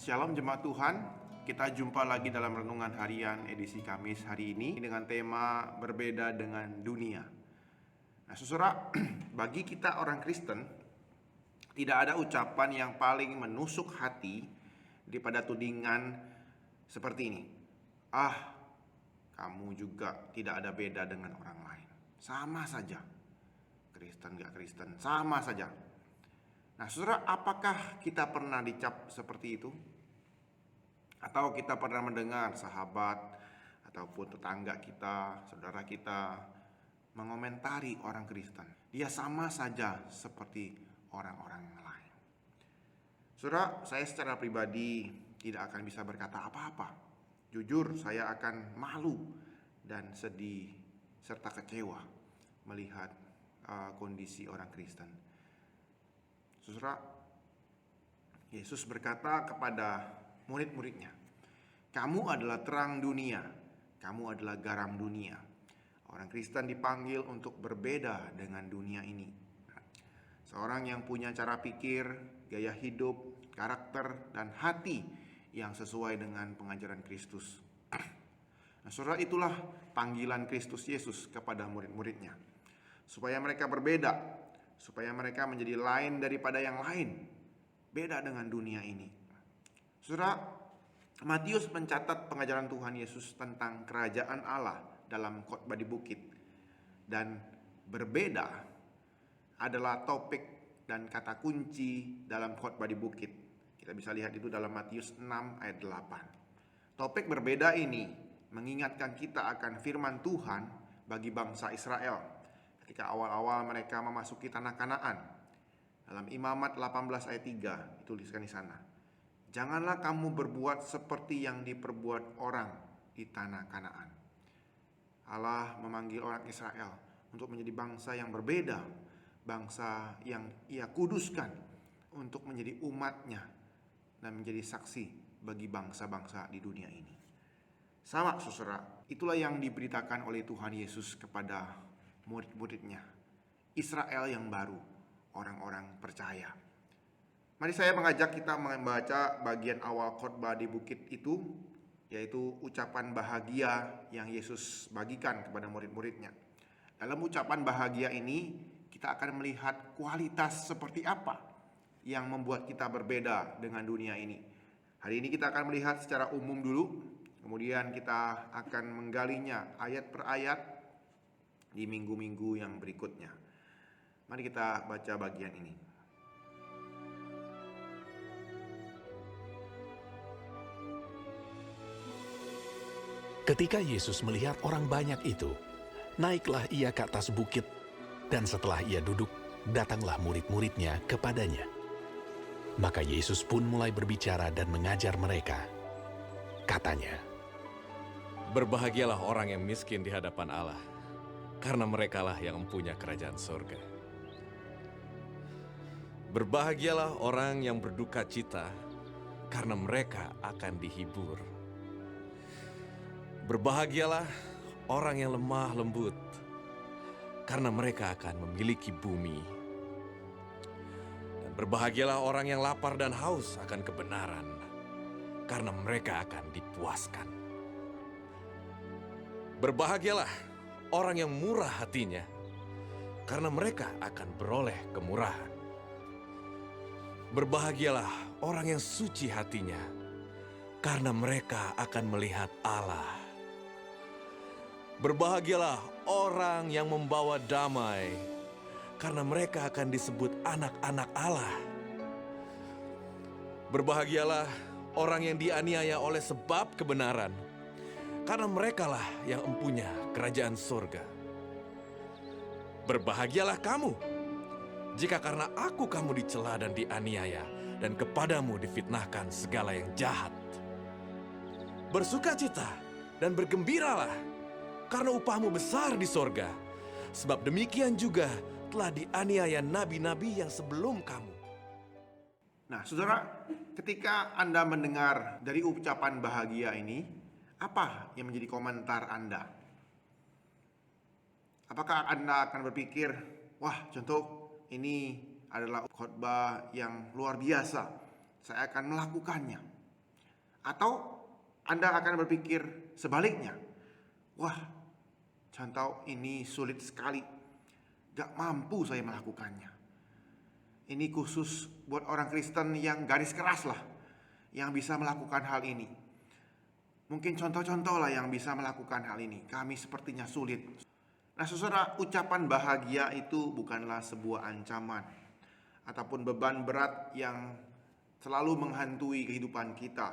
Shalom jemaat Tuhan, kita jumpa lagi dalam Renungan Harian edisi Kamis hari ini dengan tema berbeda dengan dunia. Nah saudara, bagi kita orang Kristen, tidak ada ucapan yang paling menusuk hati daripada tudingan seperti ini. Kamu juga tidak ada beda dengan orang lain. Sama saja, Kristen gak Kristen, sama saja. Nah saudara, apakah kita pernah dicap seperti itu? Atau kita pernah mendengar sahabat ataupun tetangga kita, saudara kita mengomentari orang Kristen, dia sama saja seperti orang-orang yang lain. Saudara, saya secara pribadi tidak akan bisa berkata apa-apa. Jujur, saya akan malu dan sedih serta kecewa melihat kondisi orang Kristen. Saudara, Yesus berkata kepada murid-muridnya, "Kamu adalah terang dunia, kamu adalah garam dunia." Orang Kristen dipanggil untuk berbeda dengan dunia ini. Seorang yang punya cara pikir, gaya hidup, karakter, dan hati yang sesuai dengan pengajaran Kristus. Nah, saudara, itulah panggilan Kristus Yesus kepada murid-muridnya, supaya mereka berbeda, supaya mereka menjadi lain daripada yang lain, beda dengan dunia ini. Saudara, Matius mencatat pengajaran Tuhan Yesus tentang kerajaan Allah dalam khotbah di bukit. Dan berbeda adalah topik dan kata kunci dalam khotbah di bukit. Kita bisa lihat itu dalam Matius 6 ayat 8. Topik berbeda ini mengingatkan kita akan firman Tuhan bagi bangsa Israel ketika awal-awal mereka memasuki tanah Kanaan. Dalam Imamat 18 ayat 3 dituliskan di sana, "Janganlah kamu berbuat seperti yang diperbuat orang di tanah Kanaan." Allah memanggil orang Israel untuk menjadi bangsa yang berbeda, bangsa yang Ia kuduskan untuk menjadi umat-Nya dan menjadi saksi bagi bangsa-bangsa di dunia ini. Sama saudara, itulah yang diberitakan oleh Tuhan Yesus kepada murid-murid-Nya, Israel yang baru, orang-orang percaya. Mari saya mengajak kita membaca bagian awal khotbah di bukit itu, yaitu ucapan bahagia yang Yesus bagikan kepada murid-muridnya. Dalam ucapan bahagia ini, kita akan melihat kualitas seperti apa yang membuat kita berbeda dengan dunia ini. Hari ini kita akan melihat secara umum dulu, kemudian kita akan menggalinya ayat per ayat di minggu-minggu yang berikutnya. Mari kita baca bagian ini. Ketika Yesus melihat orang banyak itu, naiklah ia ke atas bukit, dan setelah ia duduk, datanglah murid-muridnya kepadanya. Maka Yesus pun mulai berbicara dan mengajar mereka. Katanya, "Berbahagialah orang yang miskin di hadapan Allah, karena merekalah yang mempunyai kerajaan surga. Berbahagialah orang yang berduka cita, karena mereka akan dihibur. Berbahagialah orang yang lemah lembut, karena mereka akan memiliki bumi. Dan berbahagialah orang yang lapar dan haus akan kebenaran, karena mereka akan dipuaskan. Berbahagialah orang yang murah hatinya, karena mereka akan beroleh kemurahan. Berbahagialah orang yang suci hatinya, karena mereka akan melihat Allah. Berbahagialah orang yang membawa damai, karena mereka akan disebut anak-anak Allah. Berbahagialah orang yang dianiaya oleh sebab kebenaran, karena merekalah yang empunya kerajaan surga. Berbahagialah kamu, jika karena aku kamu dicela dan dianiaya, dan kepadamu difitnahkan segala yang jahat. Bersukacita dan bergembiralah, karena upahmu besar di sorga, sebab demikian juga telah dianiaya nabi-nabi yang sebelum kamu." Nah, saudara, ketika Anda mendengar dari ucapan bahagia ini, apa yang menjadi komentar Anda? Apakah Anda akan berpikir, "Wah, contoh ini adalah khotbah yang luar biasa, saya akan melakukannya"? Atau Anda akan berpikir sebaliknya, wah, contoh ini sulit sekali, gak mampu saya melakukannya. Ini khusus buat orang Kristen yang garis keras lah, yang bisa melakukan hal ini. Mungkin contoh-contoh lah yang bisa melakukan hal ini. Kami sepertinya sulit. Nah, saudara, ucapan bahagia itu bukanlah sebuah ancaman ataupun beban berat yang selalu menghantui kehidupan kita.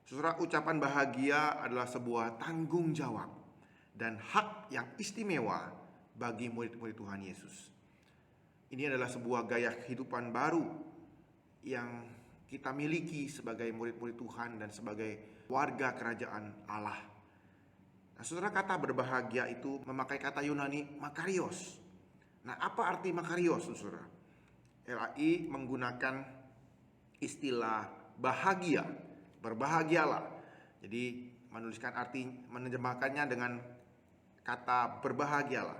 Saudara, ucapan bahagia adalah sebuah tanggung jawab dan hak yang istimewa bagi murid-murid Tuhan Yesus. Ini adalah sebuah gaya kehidupan baru yang kita miliki sebagai murid-murid Tuhan dan sebagai warga kerajaan Allah. Nah, saudara, kata berbahagia itu memakai kata Yunani makarios. Nah, apa arti makarios, saudara? LAI menggunakan istilah bahagia, berbahagialah. Jadi menerjemahkannya dengan kata berbahagialah.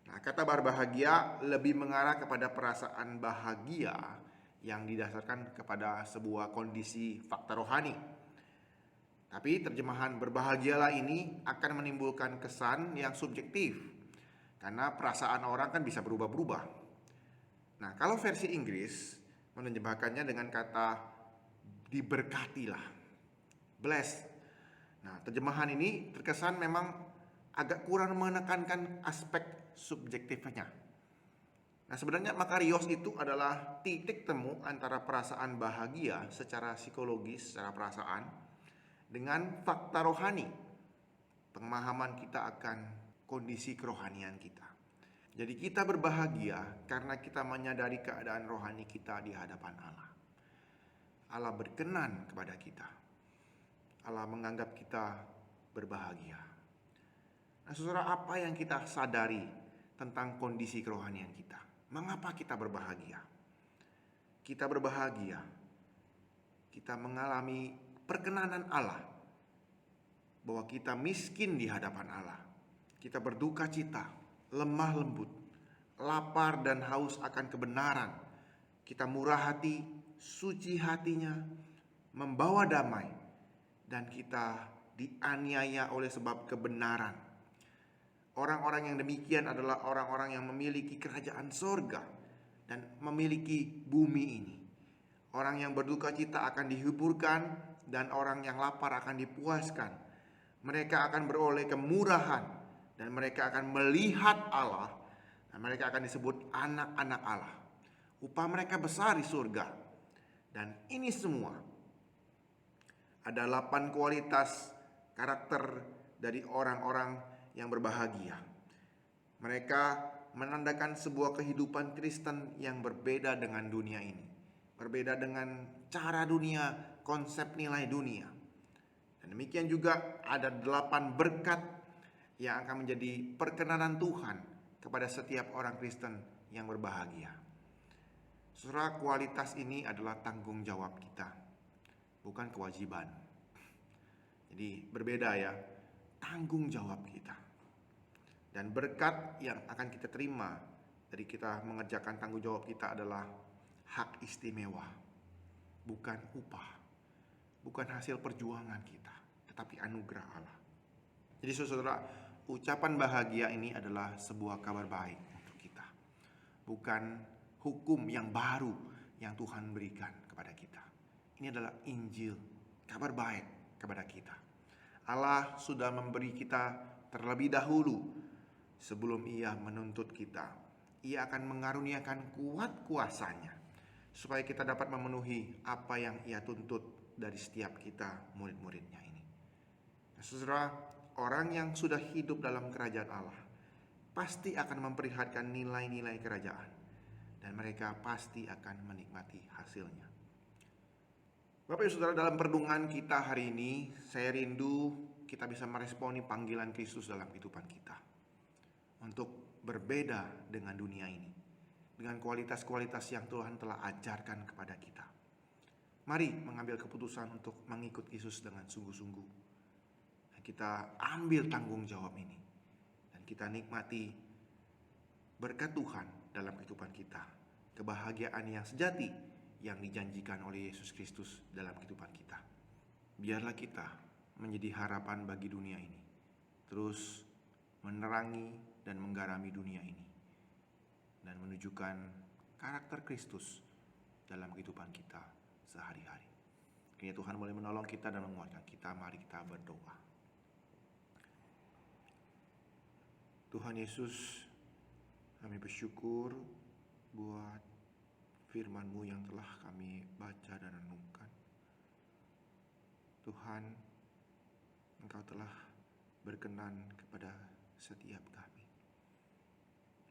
Nah, kata berbahagia lebih mengarah kepada perasaan bahagia yang didasarkan kepada sebuah kondisi fakta rohani. Tapi terjemahan berbahagialah ini akan menimbulkan kesan yang subjektif, karena perasaan orang kan bisa berubah-ubah. Nah, kalau versi Inggris menerjemahkannya dengan kata diberkatilah, blessed. Nah, terjemahan ini terkesan memang agak kurang menekankan aspek subjektifnya. Nah, sebenarnya makarios itu adalah titik temu antara perasaan bahagia secara psikologis, secara perasaan, dengan fakta rohani, pemahaman kita akan kondisi kerohanian kita. Jadi kita berbahagia karena kita menyadari keadaan rohani kita di hadapan Allah. Allah berkenan kepada kita. Allah menganggap kita berbahagia. Nah, saudara, apa yang kita sadari tentang kondisi kerohanian kita? Mengapa kita berbahagia? Kita berbahagia. Kita mengalami perkenanan Allah bahwa kita miskin di hadapan Allah. Kita berduka cita, lemah lembut, lapar dan haus akan kebenaran. Kita murah hati, suci hatinya, membawa damai, dan kita dianiaya oleh sebab kebenaran. Orang-orang yang demikian adalah orang-orang yang memiliki kerajaan sorga dan memiliki bumi ini. Orang yang berduka cita akan dihiburkan, dan orang yang lapar akan dipuaskan. Mereka akan beroleh kemurahan, dan mereka akan melihat Allah, dan mereka akan disebut anak-anak Allah. Upah mereka besar di surga. Dan ini semua ada 8 kualitas karakter dari orang-orang yang berbahagia. Mereka menandakan sebuah kehidupan Kristen yang berbeda dengan dunia ini, berbeda dengan cara dunia, konsep nilai dunia. Dan demikian juga ada 8 berkat yang akan menjadi perkenanan Tuhan kepada setiap orang Kristen yang berbahagia. Saudara, kualitas ini adalah tanggung jawab kita, bukan kewajiban. Jadi berbeda ya, tanggung jawab kita. Dan berkat yang akan kita terima dari kita mengerjakan tanggung jawab kita adalah hak istimewa, bukan upah, bukan hasil perjuangan kita, tetapi anugerah Allah. Jadi saudara, ucapan bahagia ini adalah sebuah kabar baik untuk kita, bukan hukum yang baru yang Tuhan berikan kepada kita. Ini adalah Injil, kabar baik kepada kita. Allah sudah memberi kita terlebih dahulu sebelum Ia menuntut kita. Ia akan mengaruniakan kuat kuasanya supaya kita dapat memenuhi apa yang Ia tuntut dari setiap kita murid-muridnya ini. Nah, saudara, orang yang sudah hidup dalam kerajaan Allah pasti akan memperlihatkan nilai-nilai kerajaan, dan mereka pasti akan menikmati hasilnya. Bapak Ibu Saudara, dalam perenungan kita hari ini, saya rindu kita bisa meresponi panggilan Kristus dalam kehidupan kita untuk berbeda dengan dunia ini, dengan kualitas-kualitas yang Tuhan telah ajarkan kepada kita. Mari mengambil keputusan untuk mengikut Yesus dengan sungguh-sungguh. Kita ambil tanggung jawab ini, dan kita nikmati berkat Tuhan dalam kehidupan kita, kebahagiaan yang sejati yang dijanjikan oleh Yesus Kristus dalam kehidupan kita. Biarlah kita menjadi harapan bagi dunia ini, terus menerangi dan menggarami dunia ini, dan menunjukkan karakter Kristus dalam kehidupan kita sehari-hari. Kiranya Tuhan boleh menolong kita dan menguatkan kita. Mari kita berdoa. Tuhan Yesus, kami bersyukur buat firman-Mu yang telah kami baca dan renungkan. Tuhan, Engkau telah berkenan kepada setiap kami.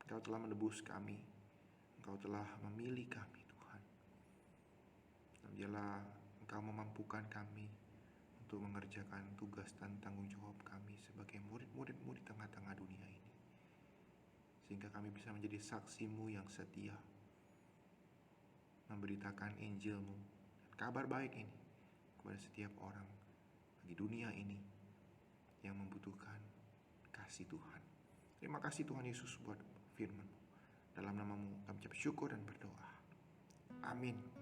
Engkau telah menebus kami. Engkau telah memilih kami, Tuhan. Dan biarlah Engkau memampukan kami untuk mengerjakan tugas dan tanggung jawab kami sebagai murid-murid-Mu di tengah-tengah dunia ini. Sehingga kami bisa menjadi saksi-Mu yang setia, memberitakan Injil-Mu dan kabar baik ini kepada setiap orang di dunia ini yang membutuhkan kasih Tuhan. Terima kasih Tuhan Yesus buat firman-Mu. Dalam nama-Mu kami ucap syukur dan berdoa. Amin.